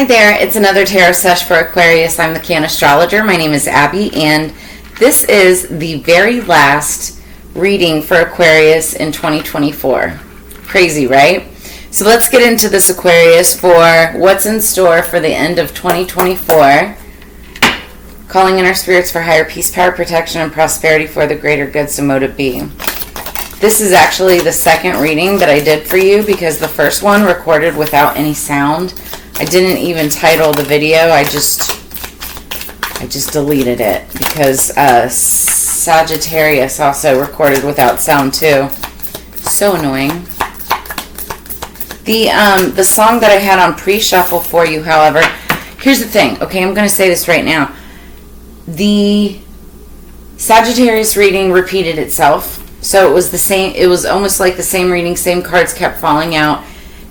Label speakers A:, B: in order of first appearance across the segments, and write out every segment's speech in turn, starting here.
A: Hi there, it's another tarot sesh for Aquarius. I'm the Can Astrologer. My name is Abby, and this is the very last reading for Aquarius in 2024. Crazy, right? So let's get into this, Aquarius, for what's in store for the end of 2024. Calling in our spirits for higher peace, power, protection, and prosperity for the greater good, so mote it be. This is actually the second reading that I did for you because the first one recorded without any sound. I didn't even title the video. I just deleted it because Sagittarius also recorded without sound too. So annoying. The song that I had on pre-shuffle for you, however, here's the thing. Okay, I'm going to say this right now. The Sagittarius reading repeated itself. So it was the same. It was almost like the same reading. Same cards kept falling out.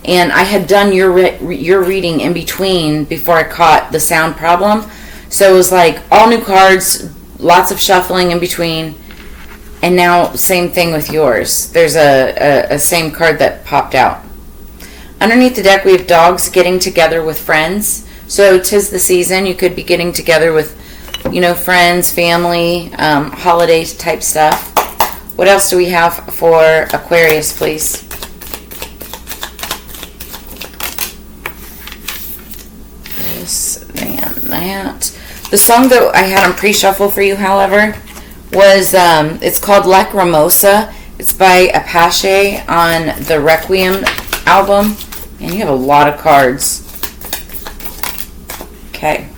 A: And I had done your reading in between before I caught the sound problem. So it was like all new cards, lots of shuffling in between. And now same thing with yours. There's a same card that popped out. Underneath the deck we have dogs getting together with friends. So 'tis the season. You could be getting together with, friends, family, holiday type stuff. What else do we have for Aquarius, please? That. The song that I had on pre-shuffle for you, however, was it's called Lacrimosa. It's by Apache on the Requiem album, and you have a lot of cards. Okay,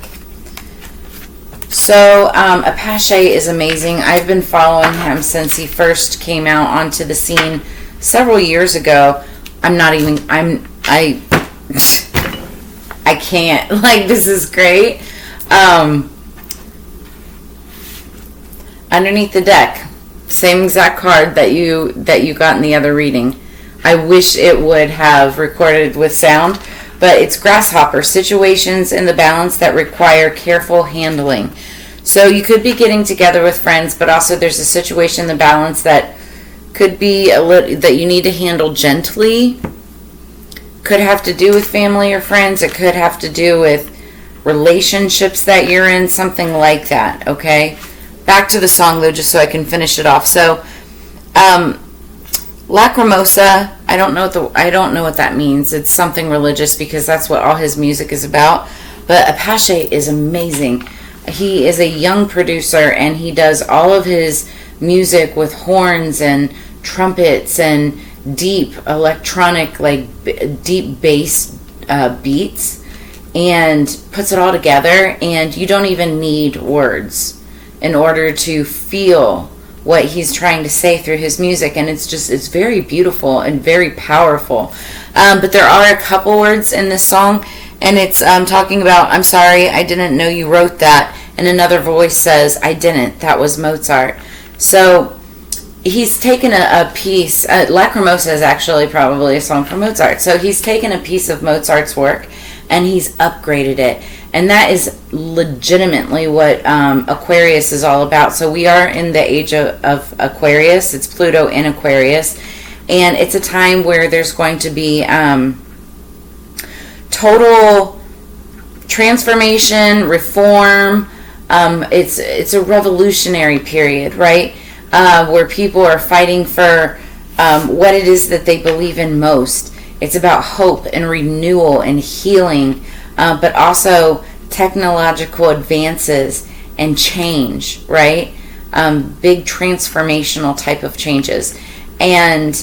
A: so Apache is amazing. I've been following him since he first came out onto the scene several years ago. I can't. Like, this is great. Underneath the deck, same exact card that you got in the other reading. I wish it would have recorded with sound, but it's grasshopper, situations in the balance that require careful handling. So you could be getting together with friends, but also there's a situation in the balance that could be that you need to handle gently. Could have to do with family or friends. It could have to do with relationships that you're in, something like that. Okay, back to the song though, just so I can finish it off. So Lacrimosa, I don't know what that means. It's something religious because that's what all his music is about. But Apache is amazing. He is a young producer and he does all of his music with horns and trumpets and deep electronic, like deep bass beats, and puts it all together, and you don't even need words in order to feel what he's trying to say through his music, and it's very beautiful and very powerful. But there are a couple words in this song, and it's talking about, I'm sorry, I didn't know you wrote that, and another voice says, I didn't, that was Mozart. So he's taken a piece, Lacrimosa is actually probably a song from Mozart. So he's taken a piece of Mozart's work and he's upgraded it. And that is legitimately what Aquarius is all about. So we are in the age of Aquarius. It's Pluto in Aquarius. And it's a time where there's going to be total transformation, reform. It's a revolutionary period, right? Where people are fighting for what it is that they believe in most. It's about hope and renewal and healing, but also technological advances and change, right? Big transformational type of changes. And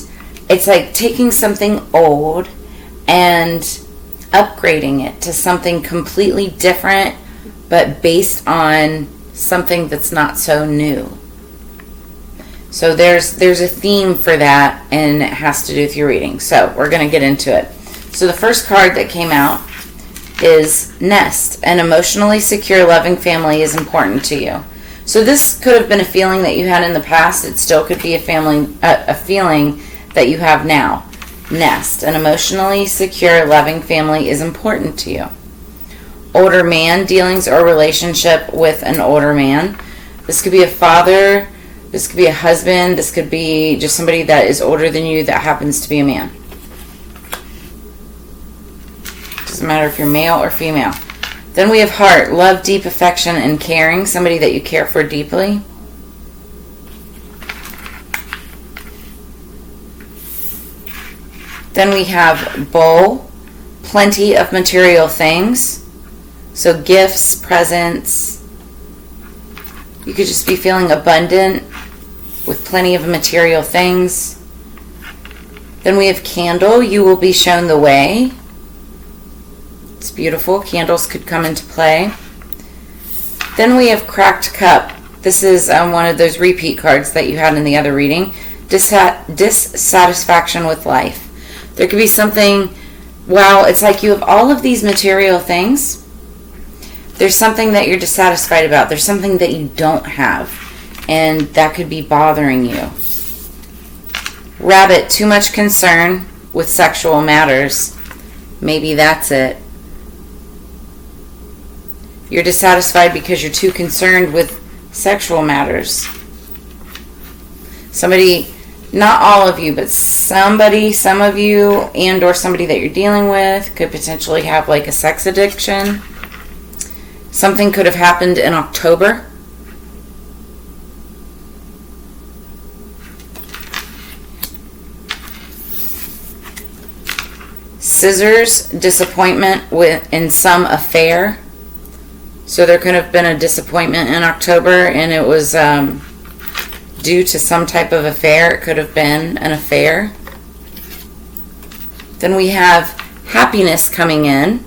A: it's like taking something old and upgrading it to something completely different, but based on something that's not so new. So there's a theme for that, and it has to do with your reading. So we're going to get into it. So the first card that came out is Nest. An emotionally secure, loving family is important to you. So this could have been a feeling that you had in the past. It still could be a feeling that you have now. Nest. An emotionally secure, loving family is important to you. Older man, dealings or relationship with an older man. This could be a father. This could be a husband. This could be just somebody that is older than you that happens to be a man. Does Doesn't matter if you're male or female. Then we have heart, love, deep affection, and caring. Somebody that you care for deeply. Then we have bowl, plenty of material things. So gifts, presents. You could just be feeling abundant with plenty of material things. Then we have candle, you will be shown the way. It's beautiful. Candles could come into play. Then we have cracked cup. This is one of those repeat cards that you had in the other reading. Dissatisfaction with life. There could be something, wow, it's like you have all of these material things. There's something that you're dissatisfied about. There's something that you don't have. And that could be bothering you. Rabbit, too much concern with sexual matters. Maybe that's it. You're dissatisfied because you're too concerned with sexual matters. Somebody, not all of you, but somebody, some of you, and or somebody that you're dealing with could potentially have like a sex addiction. Something could have happened in October. Scissors, disappointment in some affair. So there could have been a disappointment in October, and it was due to some type of affair. It could have been an affair. Then we have happiness coming in.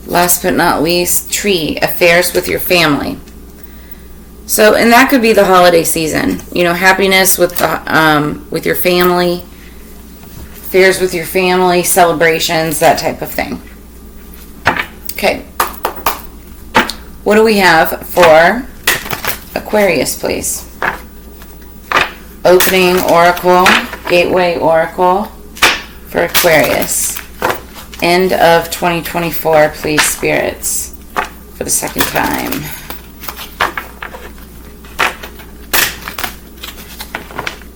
A: Last but not least, tree, affairs with your family. So, and that could be the holiday season. You know, happiness with your family, affairs with your family, celebrations, that type of thing. Okay. What do we have for Aquarius, please? Opening Oracle, Gateway Oracle for Aquarius. End of 2024, please, spirits, for the second time.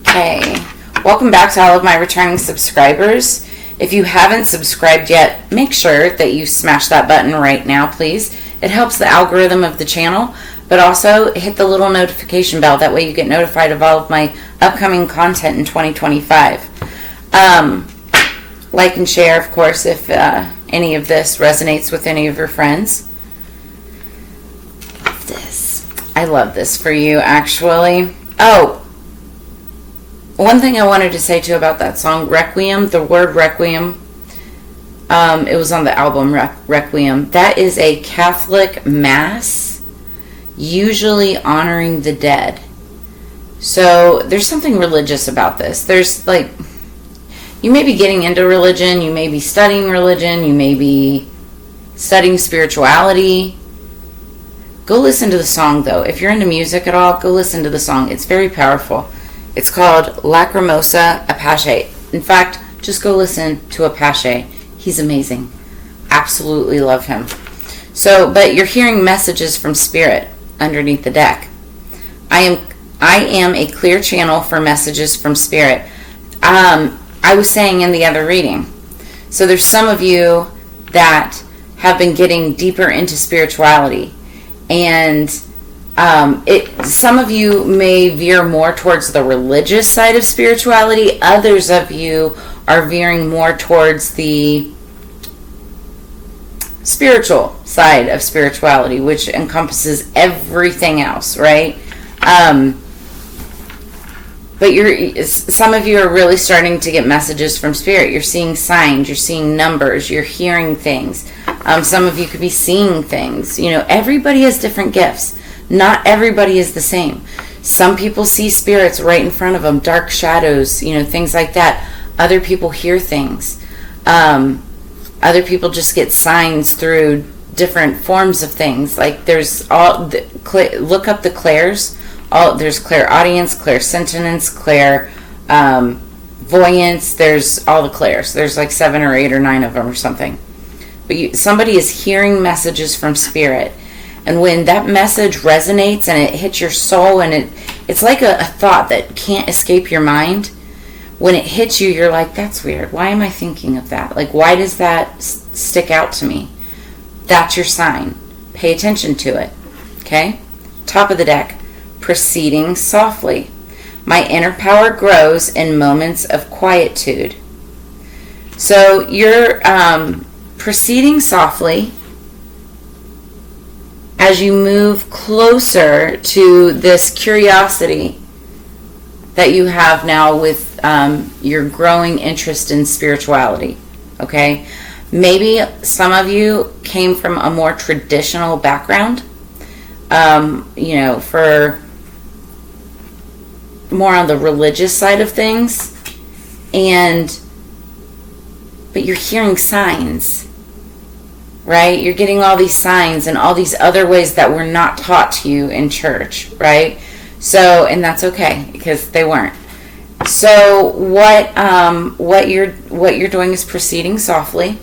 A: Okay. Welcome back to all of my returning subscribers. If you haven't subscribed yet, make sure that you smash that button right now, please. It helps the algorithm of the channel, but also hit the little notification bell. That way you get notified of all of my upcoming content in 2025. Like and share, of course, if any of this resonates with any of your friends. I love this for you, actually. Oh, one thing I wanted to say too about that song, Requiem, the word Requiem, it was on the album Requiem. That is a Catholic mass, usually honoring the dead. So there's something religious about this. There's like, you may be getting into religion, you may be studying religion, you may be studying spirituality. Go listen to the song though. If you're into music at all, go listen to the song. It's very powerful. It's called Lacrimosa Apache. In fact, just go listen to Apache. He's amazing. Absolutely love him. So, but you're hearing messages from Spirit underneath the deck. I am a clear channel for messages from Spirit. I was saying in the other reading. So there's some of you that have been getting deeper into spirituality. And some of you may veer more towards the religious side of spirituality. Others of you are veering more towards the spiritual side of spirituality, which encompasses everything else, right? But some of you are really starting to get messages from Spirit. You're seeing signs, you're seeing numbers, you're hearing things. Some of you could be seeing things. You know, everybody has different gifts. Not everybody is the same. Some people see spirits right in front of them, dark shadows, you know, things like that. Other people hear things. Other people just get signs through different forms of things. Like there's look up the clairs. There's clairaudience, clairsentience, clairvoyance. There's all the clairs. There's like 7 or 8 or 9 of them or something. But somebody is hearing messages from Spirit. And when that message resonates and it hits your soul, and it's like a thought that can't escape your mind, when it hits you, you're like, that's weird. Why am I thinking of that? Like, why does that stick out to me? That's your sign. Pay attention to it. Okay? Top of the deck. Proceeding softly. My inner power grows in moments of quietude. So you're proceeding softly as you move closer to this curiosity that you have now with your growing interest in spirituality. Okay? Maybe some of you came from a more traditional background, for more on the religious side of things, but you're hearing signs, right? You're getting all these signs and all these other ways that were not taught to you in church, right? So, and that's okay, because they weren't. So what you're doing is proceeding softly,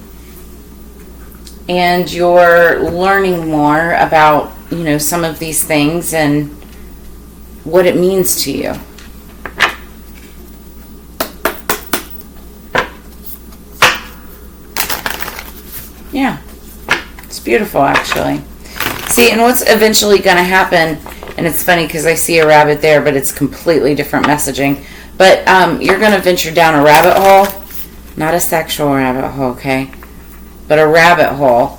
A: and you're learning more about, some of these things and what it means to you. Yeah, it's beautiful, actually. See, and what's eventually going to happen, and it's funny because I see a rabbit there, but it's completely different messaging. But you're going to venture down a rabbit hole, not a sexual rabbit hole, okay, but a rabbit hole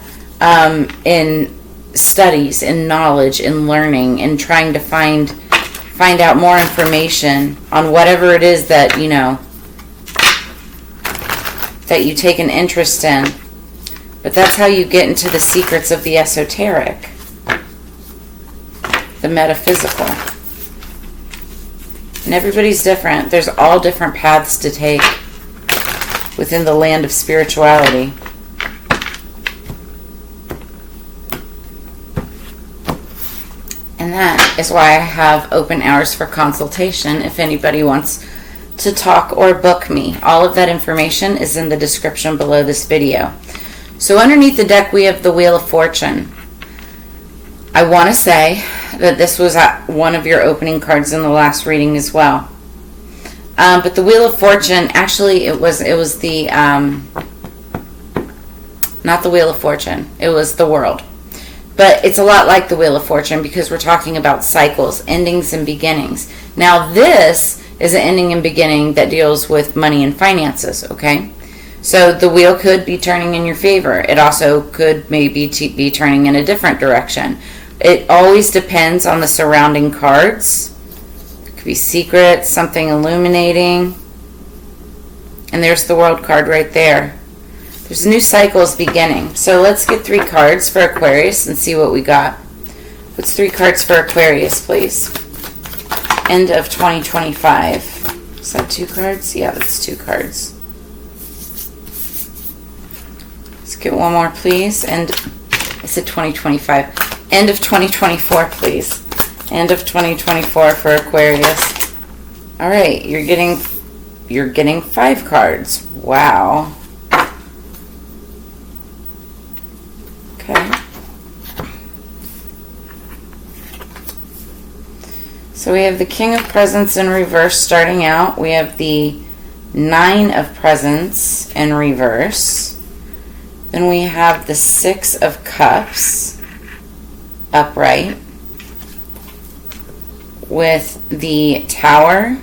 A: in studies, in knowledge, in learning, in trying to find out more information on whatever it is that, that you take an interest in. But that's how you get into the secrets of the esoteric, the metaphysical. And everybody's different. There's all different paths to take within the land of spirituality. And that is why I have open hours for consultation if anybody wants to talk or book me. All of that information is in the description below this video. So underneath the deck we have the Wheel of Fortune. I want to say that this was one of your opening cards in the last reading as well. But the Wheel of Fortune, actually it was the, not the Wheel of Fortune, it was the World. But it's a lot like the Wheel of Fortune because we're talking about cycles, endings and beginnings. Now this is an ending and beginning that deals with money and finances, okay? So the wheel could be turning in your favor. It also could maybe be turning in a different direction. It always depends on the surrounding cards. It could be secrets, something illuminating. And there's the World card right there. There's new cycles beginning. So let's get 3 cards for Aquarius and see what we got. What's 3 cards for Aquarius, please? End of 2025. Is that 2 cards? Yeah, that's 2 cards. Let's get one more, please. And I said 2025. End of 2024, please. End of 2024 for Aquarius. All right, you're getting 5 cards. Wow. Okay. So we have the King of Presents in reverse starting out. We have the 9 of Presents in reverse. Then we have the 6 of Cups upright with the Tower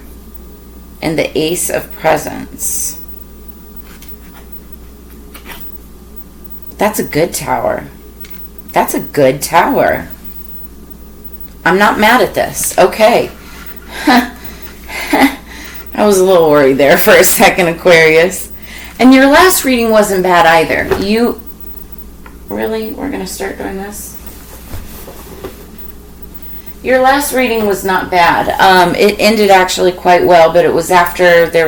A: and the Ace of Presents. That's a good tower. That's a good tower. I'm not mad at this. Okay. I was a little worried there for a second, Aquarius. And your last reading wasn't bad either. Really? We're going to start doing this? Your last reading was not bad. It ended actually quite well, but it was after there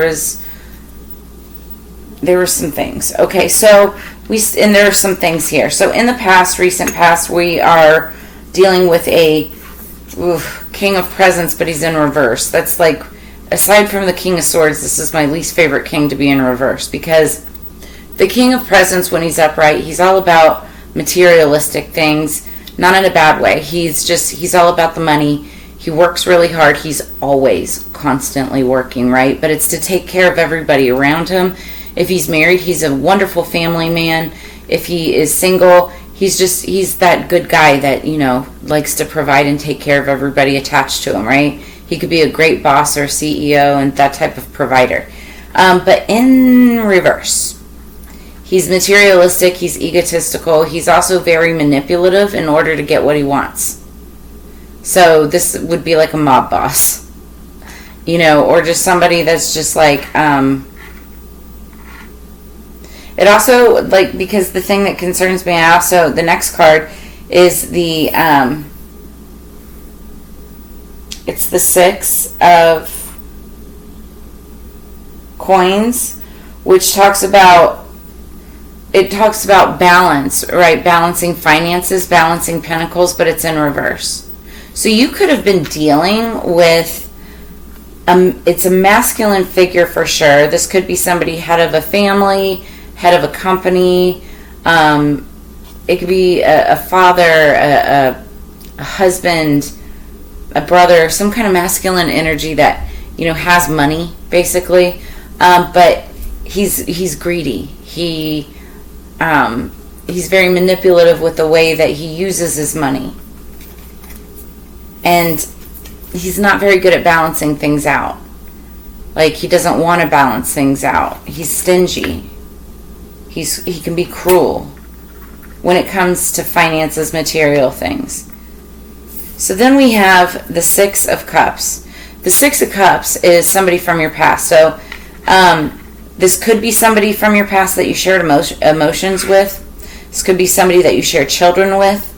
A: were some things. Okay, so and there are some things here. So in the past, recent past, we are dealing with a King of Presents, but he's in reverse. That's like, aside from the King of Swords, this is my least favorite king to be in reverse, because the King of Presents, when he's upright, he's all about materialistic things, not in a bad way. He's all about the money. He works really hard. He's always constantly working, right? But it's to take care of everybody around him. If he's married, he's a wonderful family man. If he is single, he's that good guy that, likes to provide and take care of everybody attached to him, right? He could be a great boss or CEO and that type of provider. But in reverse, he's materialistic, he's egotistical, he's also very manipulative in order to get what he wants. So this would be like a mob boss, or just somebody that's just like, it also, because the thing that concerns me, the next card is it's the 6 of coins, which talks about balance, right? Balancing finances, balancing pentacles, but it's in reverse. So you could have been dealing with, it's a masculine figure for sure. This could be somebody head of a family, head of a company. It could be a father, a husband, a brother, some kind of masculine energy that, has money, basically. But he's greedy. He's very manipulative with the way that he uses his money. And he's not very good at balancing things out. He doesn't want to balance things out. He's stingy. He can be cruel when it comes to finances, material things. So then we have the 6 of Cups. The 6 of Cups is somebody from your past. So this could be somebody from your past that you shared emotions with. This could be somebody that you share children with.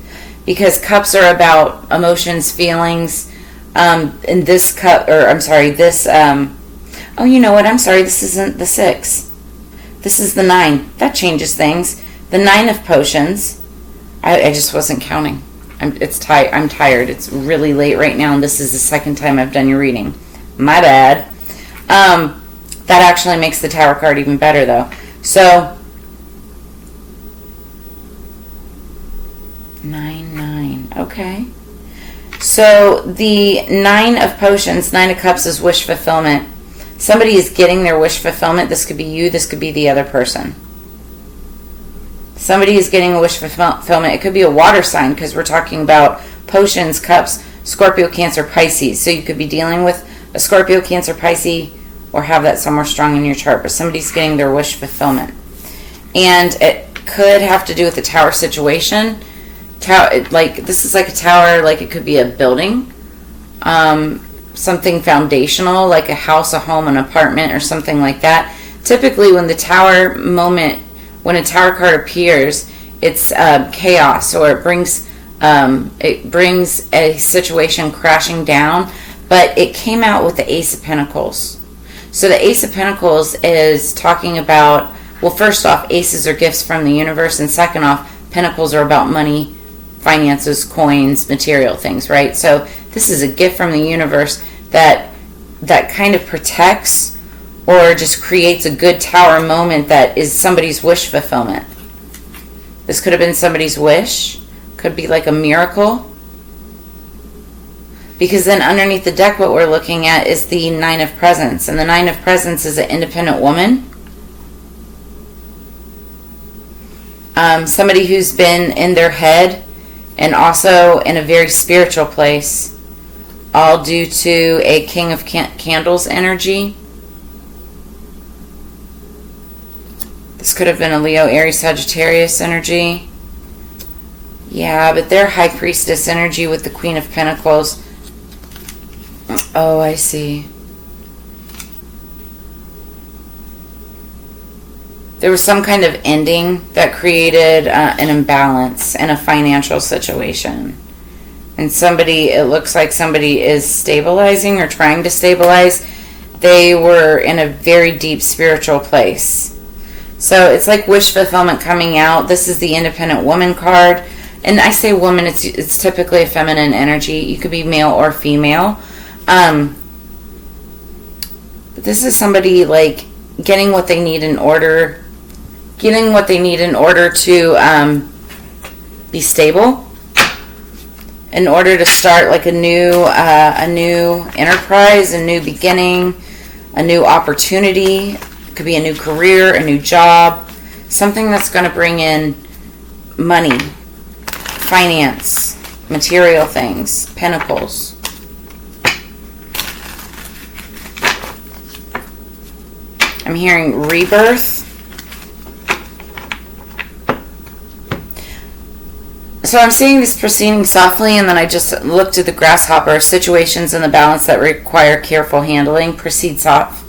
A: Because cups are about emotions, feelings. And this cup, oh, you know what? I'm sorry. This isn't the 6. This is the 9. That changes things. The 9 of Potions. I just wasn't counting. I'm tired. It's really late right now, and this is the second time I've done your reading. My bad. That actually makes the Tower card even better, though. So 9. Okay. So the 9 of Potions, 9 of Cups is wish fulfillment. Somebody is getting their wish fulfillment. This could be you. This could be the other person. Somebody is getting a wish fulfillment. It could be a water sign because we're talking about Potions, Cups, Scorpio, Cancer, Pisces. So you could be dealing with a Scorpio, Cancer, Pisces, or have that somewhere strong in your chart. But somebody's getting their wish fulfillment. And it could have to do with the Tower situation. This is like a tower, it could be a building, something foundational, like a house, a home, an apartment, or something like that. Typically, when a Tower card appears, it's chaos, or it brings a situation crashing down. But it came out with the Ace of Pentacles. So the Ace of Pentacles is talking about, well, first off, aces are gifts from the universe, and second off, pentacles are about money, finances, coins, material things, right? So this is a gift from the universe that kind of protects or just creates a good Tower moment that is somebody's wish fulfillment. This could have been somebody's wish. Could be like a miracle. Because then underneath the deck what we're looking at is the 9 of Presents. And the 9 of Presents is an independent woman. Somebody who's been in their head and also in a very spiritual place, all due to a King of Candles energy. This could have been a Leo, Aries, Sagittarius energy. Yeah, but they're High Priestess energy with the Queen of Pentacles. Oh, I see. There was some kind of ending that created an imbalance in a financial situation. And it looks like somebody is stabilizing or trying to stabilize. They were in a very deep spiritual place. So it's like wish fulfillment coming out. This is the Independent Woman card. And I say woman, it's typically a feminine energy. You could be male or female. But this is somebody getting what they need in order to be stable. in order to start like a new enterprise, a new beginning, a new opportunity. It could be a new career, a new job, something that's going to bring in money, finance, material things, pentacles. I'm hearing rebirth. So I'm seeing this proceeding softly, and then I just looked at the grasshopper. Situations in the balance that require careful handling proceed soft.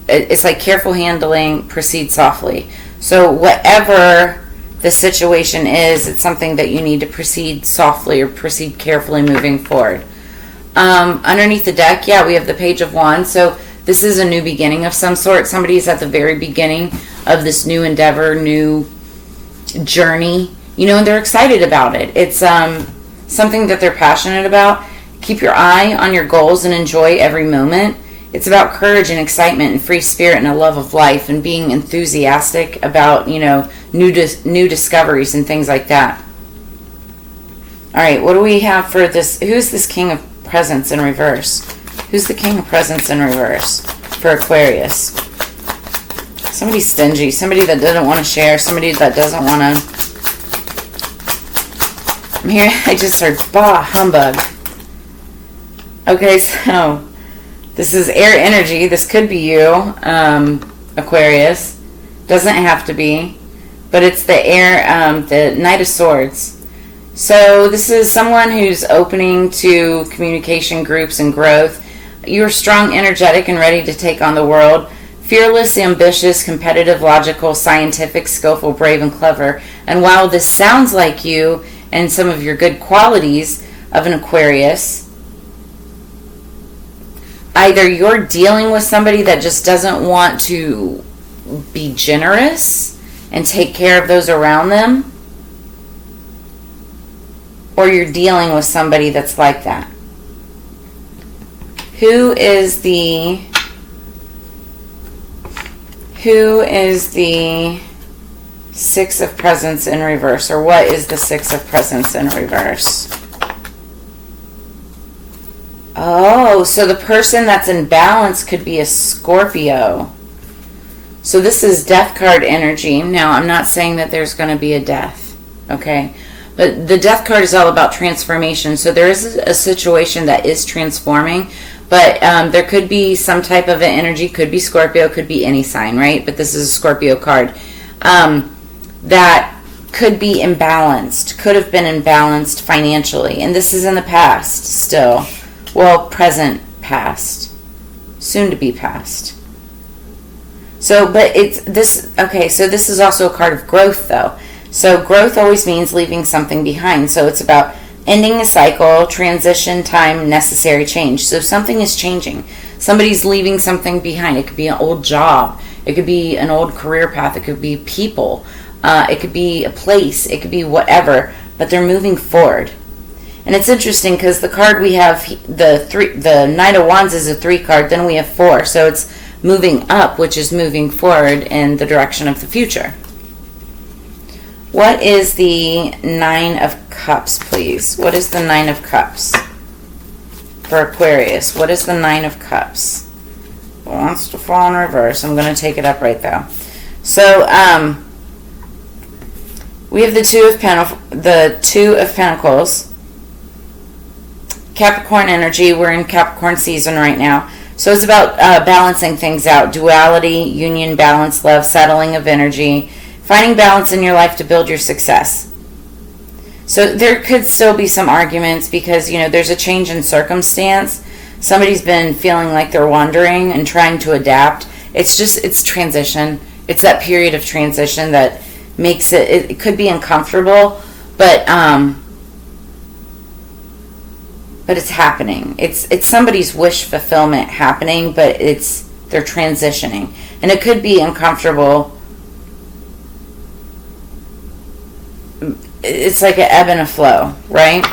A: It's like careful handling, proceed softly. So whatever the situation is, it's something that you need to proceed softly or proceed carefully moving forward. Underneath the deck, yeah, we have the Page of Wands. So this is a new beginning of some sort. Somebody's at the very beginning of this new endeavor, new journey. You know, and they're excited about it. It's something that they're passionate about. Keep your eye on your goals and enjoy every moment. It's about courage and excitement and free spirit and a love of life and being enthusiastic about, you know, new discoveries and things like that. All right, what do we have for this? Who's this King of Presents in reverse? Who's the King of Presents in reverse for Aquarius? Somebody stingy, somebody that doesn't want to share, somebody that doesn't want to... I'm here, I just heard, bah, humbug. Okay, so this is air energy. This could be you, Aquarius. Doesn't have to be, but it's the air, the Knight of Swords. So this is someone who's opening to communication groups and growth. You're strong, energetic, and ready to take on the world. Fearless, ambitious, competitive, logical, scientific, skillful, brave, and clever. And while this sounds like you and some of your good qualities of an Aquarius, either you're dealing with somebody that just doesn't want to be generous and take care of those around them, or you're dealing with somebody that's like that. Who is the Six of Presents in reverse? Or what is the Six of Presents in reverse? Oh, so the person that's in balance could be a Scorpio. So this is death card energy. Now, I'm not saying that there's going to be a death, okay? But the death card is all about transformation. So there is a situation that is transforming, but there could be some type of an energy. Could be Scorpio, could be any sign, right? But this is a Scorpio card. That could be imbalanced, could have been imbalanced financially. And this is in the past still. Well, present, past. Soon to be past. So, but it's this, okay, so this is also a card of growth though. So growth always means leaving something behind. So it's about ending a cycle, transition time, necessary change. So something is changing. Somebody's leaving something behind. It could be an old job. It could be an old career path. It could be people. It could be a place. It could be whatever. But they're moving forward. And it's interesting because the card we have, the Knight of Wands is a 3 card. Then we have 4. So it's moving up, which is moving forward in the direction of the future. What is the 9 of Cups, please? What is the 9 of Cups for Aquarius? What is the 9 of Cups? It wants to fall in reverse. I'm going to take it up right though. So, we have the Two of Pentacles. Capricorn energy. We're in Capricorn season right now. So it's about balancing things out. Duality, union, balance, love, settling of energy. Finding balance in your life to build your success. So there could still be some arguments because, you know, there's a change in circumstance. Somebody's been feeling like they're wandering and trying to adapt. It's transition. It's that period of transition that makes it could be uncomfortable, but it's happening. It's somebody's wish fulfillment happening, but they're transitioning. And it could be uncomfortable. It's like an ebb and a flow, right?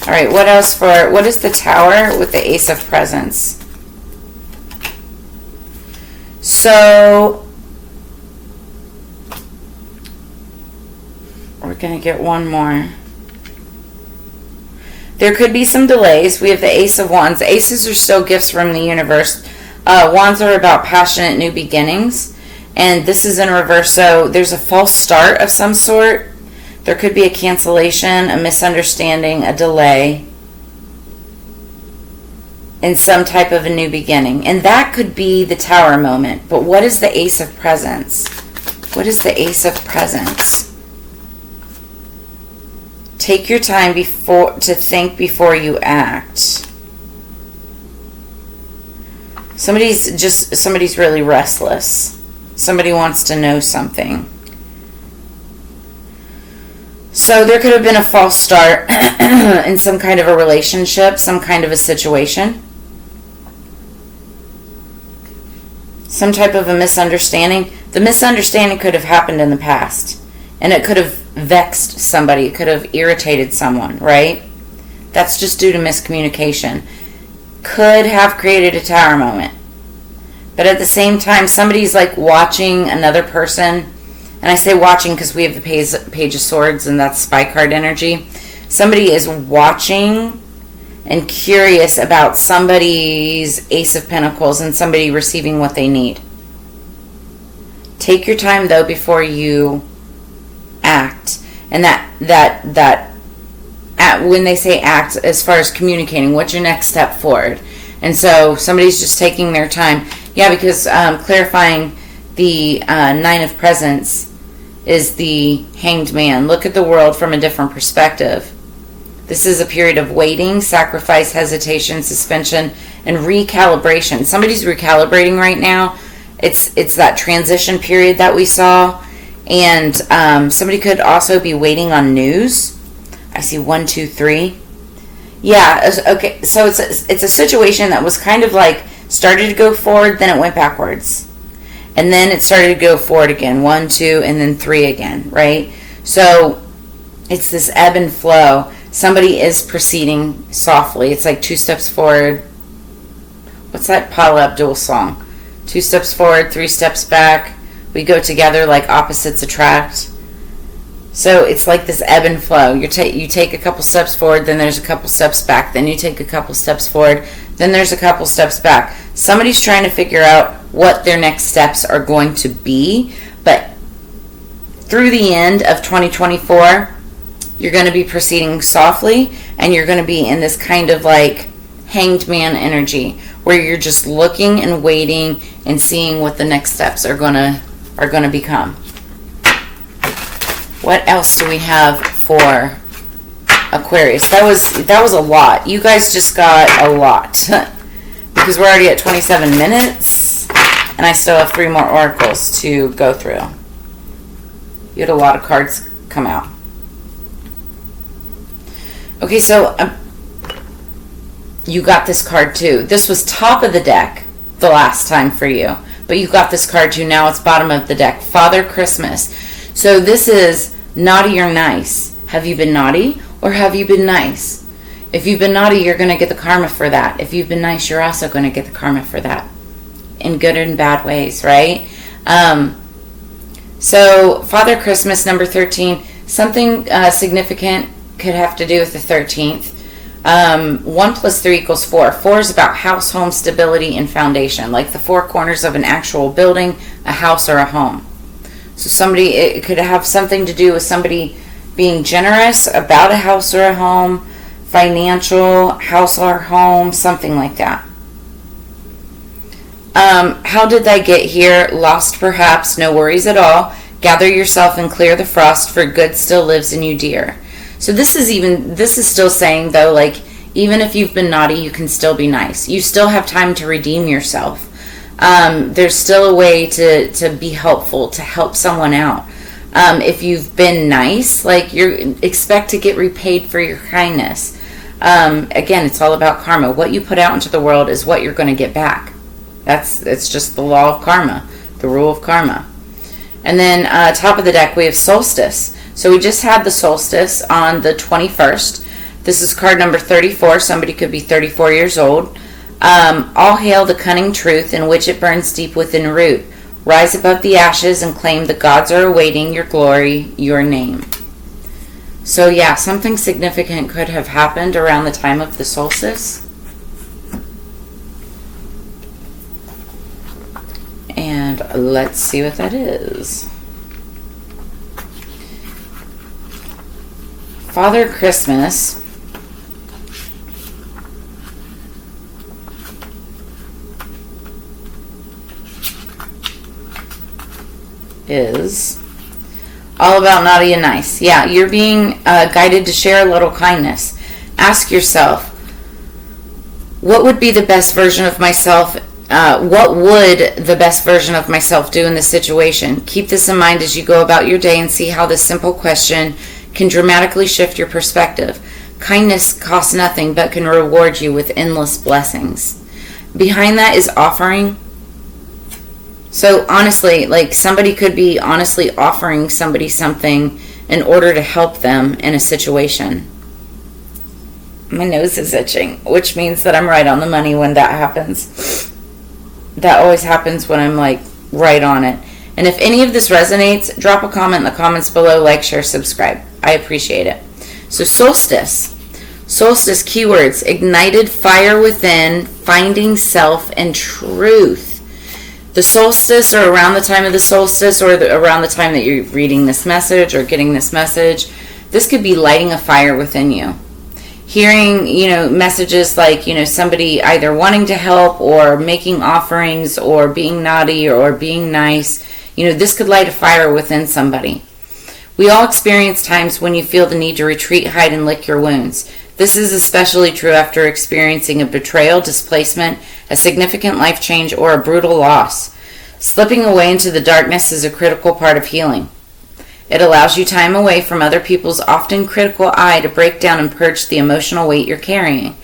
A: All right, what else what is the Tower with the Ace of Presents? So, we're going to get one more. There could be some delays. We have the Ace of Wands. Aces are still gifts from the universe. Wands are about passionate new beginnings. And this is in reverse, so there's a false start of some sort. There could be a cancellation, a misunderstanding, a delay in some type of a new beginning. And that could be the Tower moment. But what is the Ace of Presents? What is the Ace of Presents? Take your time to think before you act. Somebody's really restless. Somebody wants to know something. So there could have been a false start in some kind of a relationship, some kind of a situation. Some type of a misunderstanding. The misunderstanding could have happened in the past. And it could have vexed somebody. It could have irritated someone, right? That's just due to miscommunication. Could have created a Tower moment. But at the same time, somebody's like watching another person. And I say watching because we have the Page of Swords, and that's spy card energy. Somebody is watching and curious about somebody's Ace of Pentacles and somebody receiving what they need. Take your time, though, before you act. And when they say act, as far as communicating, what's your next step forward? And so somebody's just taking their time. Yeah, because clarifying the Nine of Presents is the Hanged Man. Look at the world from a different perspective. This is a period of waiting, sacrifice, hesitation, suspension, and recalibration. Somebody's recalibrating right now. It's that transition period that we saw. And somebody could also be waiting on news. I see 1, 2, 3. Yeah, okay. So it's a situation that was kind of like started to go forward, then it went backwards. And then it started to go forward again. 1, 2, and then 3 again, right? So it's this ebb and flow. Somebody is proceeding softly. It's like 2 steps forward. What's that Paula Abdul song? 2 steps forward, 3 steps back. We go together like opposites attract. So it's like this ebb and flow. You take a couple steps forward, then there's a couple steps back. Then you take a couple steps forward, then there's a couple steps back. Somebody's trying to figure out what their next steps are going to be. But through the end of 2024, you're going to be proceeding softly, and you're going to be in this kind of like Hanged Man energy, where you're just looking and waiting and seeing what the next steps are going to become. What else do we have for Aquarius? That was a lot. You guys just got a lot because we're already at 27 minutes, and I still have 3 more oracles to go through. You had a lot of cards come out. Okay, so you got this card too. This was top of the deck the last time for you, but you got this card too. Now it's bottom of the deck. Father Christmas. So this is naughty or nice. Have you been naughty or have you been nice? If you've been naughty, you're going to get the karma for that. If you've been nice, you're also going to get the karma for that. In good and bad ways, right? So Father Christmas, number 13. Something significant could have to do with the 13th. 1 plus 3 equals 4. 4 is about house, home, stability, and foundation. Like the 4 corners of an actual building, a house, or a home. So it could have something to do with somebody being generous about a house or a home, financial, house or home, something like that. How did I get here? Lost perhaps, no worries at all. Gather yourself and clear the frost, for good still lives in you, dear. So this is still saying, though, like, even if you've been naughty, you can still be nice. You still have time to redeem yourself. There's still a way to be helpful, to help someone out. If you've been nice, like, you expect to get repaid for your kindness. Again, it's all about karma. What you put out into the world is what you're going to get back. It's just the law of karma, the rule of karma. And then top of the deck, we have solstice. So we just had the solstice on the 21st. This is card number 34. Somebody could be 34 years old. All hail the cunning truth in which it burns deep within root. Rise above the ashes and claim the gods are awaiting your glory, your name. So yeah, something significant could have happened around the time of the solstice. And let's see what that is. Father Christmas is all about naughty and nice. Yeah, you're being guided to share a little kindness. Ask yourself, what would be the best version of myself? What would the best version of myself do in this situation? Keep this in mind as you go about your day and see how this simple question can dramatically shift your perspective. Kindness costs nothing but can reward you with endless blessings. Behind that is offering. So honestly, like somebody could be honestly offering somebody something in order to help them in a situation. My nose is itching, which means that I'm right on the money when that happens. That always happens when I'm like right on it. And if any of this resonates, drop a comment in the comments below, like, share, subscribe. I appreciate it. So solstice. Solstice keywords: ignited fire within, finding self and truth. The solstice, or around the time of the solstice, or around the time that you're reading this message or getting this message, this could be lighting a fire within you. Hearing, messages like, somebody either wanting to help or making offerings or being naughty or being nice, this could light a fire within somebody. We all experience times when you feel the need to retreat, hide, and lick your wounds. This is especially true after experiencing a betrayal, displacement, a significant life change, or a brutal loss. Slipping away into the darkness is a critical part of healing. It allows you time away from other people's often critical eye to break down and purge the emotional weight you're carrying.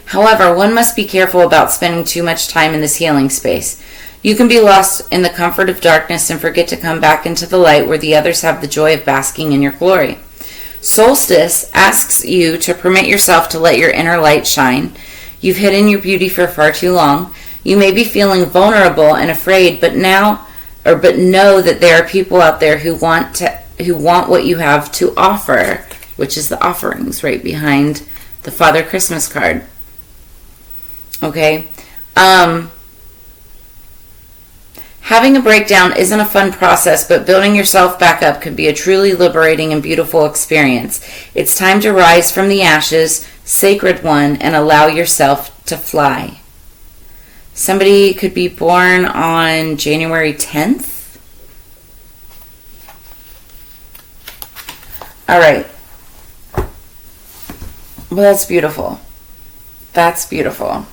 A: However, one must be careful about spending too much time in this healing space. You can be lost in the comfort of darkness and forget to come back into the light where the others have the joy of basking in your glory. Solstice asks you to permit yourself to let your inner light shine. You've hidden your beauty for far too long. You may be feeling vulnerable and afraid, but know that there are people out there who want what you have to offer, which is the offerings right behind the Father Christmas card. Okay? Having a breakdown isn't a fun process, but building yourself back up can be a truly liberating and beautiful experience. It's time to rise from the ashes, sacred one, and allow yourself to fly. Somebody could be born on January 10th. All right. Well, that's beautiful. That's beautiful.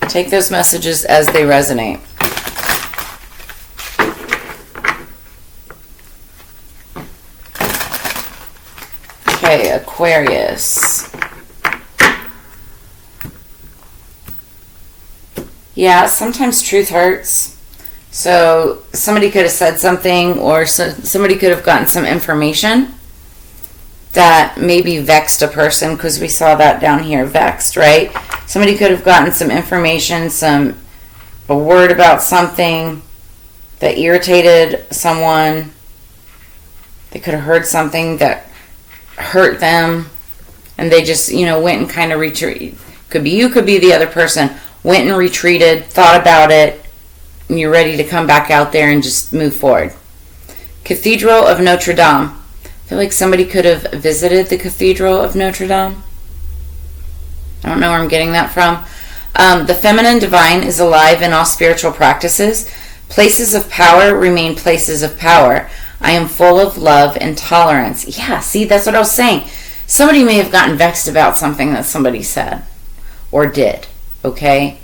A: Take those messages as they resonate. Okay, Aquarius. Yeah, sometimes truth hurts. So somebody could have said something, or somebody could have gotten some information that maybe vexed a person, because we saw that down here, vexed, right? Somebody could have gotten some information, a word about something that irritated someone. They could have heard something that hurt them, and they just, went and kind of retreated. Could be you, could be the other person. Went and retreated, thought about it, and you're ready to come back out there and just move forward. Cathedral of Notre Dame. I feel like somebody could have visited the Cathedral of Notre Dame. I don't know where I'm getting that from. The feminine divine is alive in all spiritual practices. Places of power remain places of power. I am full of love and tolerance. Yeah, see, that's what I was saying. Somebody may have gotten vexed about something that somebody said or did, okay?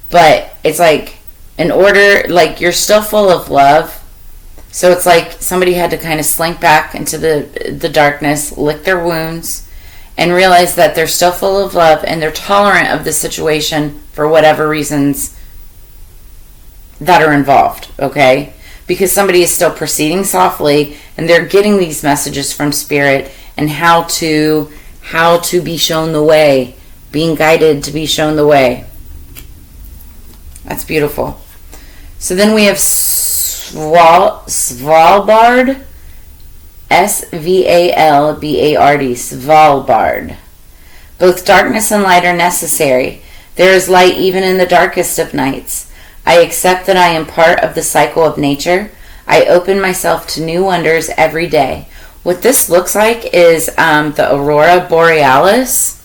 A: But it's like, you're still full of love. So it's like somebody had to kind of slink back into the darkness, lick their wounds, and realize that they're still full of love and they're tolerant of the situation for whatever reasons that are involved, okay? Because somebody is still proceeding softly and they're getting these messages from Spirit and how to be shown the way, being guided to be shown the way. That's beautiful. So then we have Svalbard Svalbard, Svalbard. Both darkness and light are necessary. There is light even in the darkest of nights. I accept that I am part of the cycle of nature. I open myself to new wonders every day. What this looks like is the Aurora Borealis.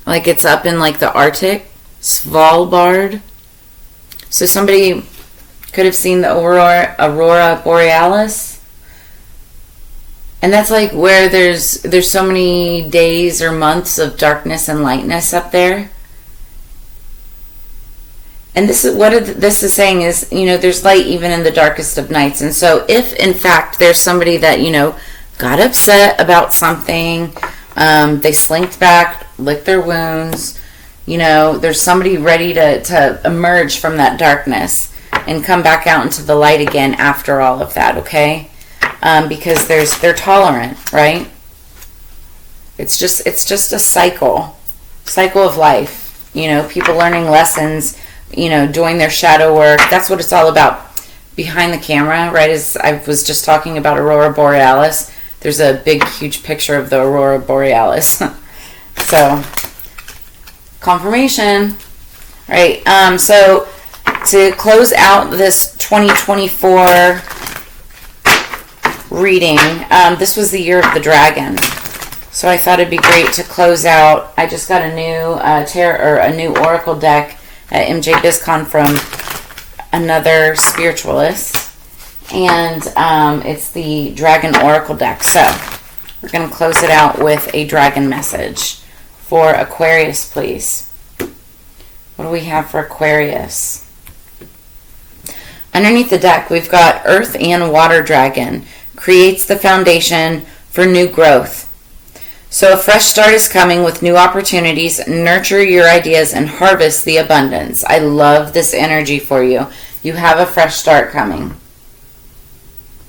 A: Like it's up in like the Arctic, Svalbard. So somebody could have seen the Aurora Borealis. And that's like where there's so many days or months of darkness and lightness up there. And this is what this is saying is, there's light even in the darkest of nights. And so if in fact there's somebody that, got upset about something, they slinked back, licked their wounds, there's somebody ready to emerge from that darkness and come back out into the light again after all of that, okay? Because they're tolerant, right? It's just a cycle of life. People learning lessons, doing their shadow work. That's what it's all about. Behind the camera, right? As I was just talking about Aurora Borealis, there's a big, huge picture of the Aurora Borealis. So, confirmation, right? So to close out this 2024 reading, this was the year of the dragon. So I thought it'd be great to close out. I just got a new a new oracle deck at MJ BizCon from another spiritualist, and it's the Dragon Oracle deck. So we're going to close it out with a dragon message for Aquarius, please. What do we have for Aquarius? Underneath the deck, we've got Earth and Water Dragon. Creates the foundation for new growth. So a fresh start is coming with new opportunities. Nurture your ideas and harvest the abundance. I love this energy for you. You have a fresh start coming.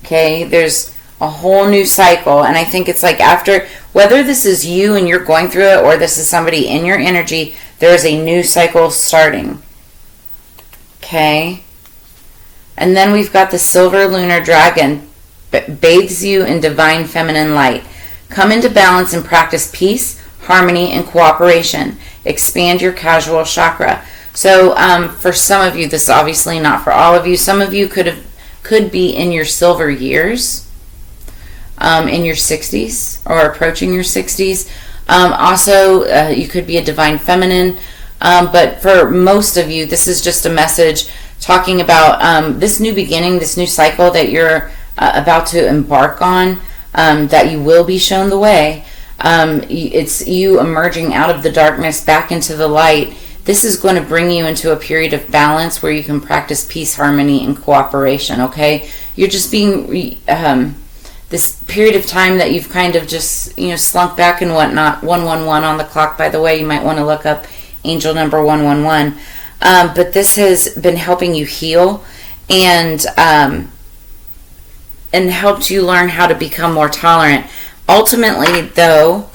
A: Okay, there's a whole new cycle, and I think it's like after, whether this is you and you're going through it or this is somebody in your energy, there is a new cycle starting. Okay, and then we've got the Silver Lunar Dragon, bathes you in divine feminine light. Come into balance and practice peace, harmony, and cooperation. Expand your casual chakra. So for some of you, this is obviously not for all of you. Some of you could be in your silver years, in your 60s or approaching your 60s. Also, you could be a divine feminine. But for most of you, this is just a message talking about this new beginning, this new cycle that you're about to embark on. That you will be shown the way. It's you emerging out of the darkness back into the light. This is going to bring you into a period of balance where you can practice peace, harmony, and cooperation, okay? You're just being, this period of time that you've kind of just, slunk back and whatnot. 111 on the clock, by the way. You might want to look up angel number 111. But this has been helping you heal and helped you learn how to become more tolerant. Ultimately, though,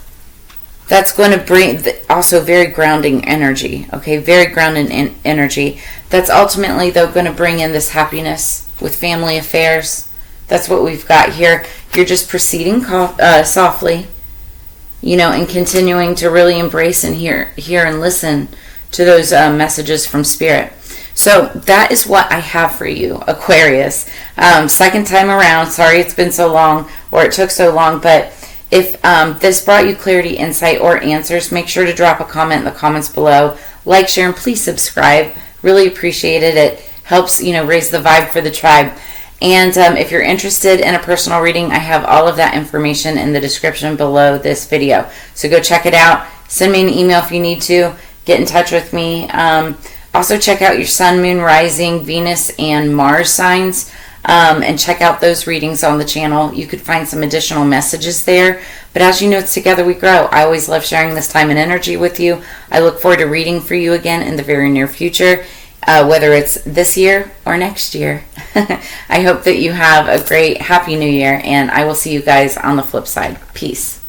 A: that's going to bring also very grounding energy, okay? Very grounding energy. That's ultimately, though, going to bring in this happiness with family affairs. That's what we've got here. You're just proceeding softly, and continuing to really embrace and hear and listen to those messages from Spirit. So that is what I have for you, Aquarius. Second time around. Sorry it's been so long, or it took so long, but if this brought you clarity, insight, or answers, make sure to drop a comment in the comments below. Like, share, and please subscribe. Really appreciate it. It helps, raise the vibe for the tribe. And if you're interested in a personal reading, I have all of that information in the description below this video. So go check it out. Send me an email if you need to. Get in touch with me. Also, check out your Sun, Moon, Rising, Venus, and Mars signs, and check out those readings on the channel. You could find some additional messages there. But as you know, it's together we grow. I always love sharing this time and energy with you. I look forward to reading for you again in the very near future, whether it's this year or next year. I hope that you have a great, happy new year, and I will see you guys on the flip side. Peace.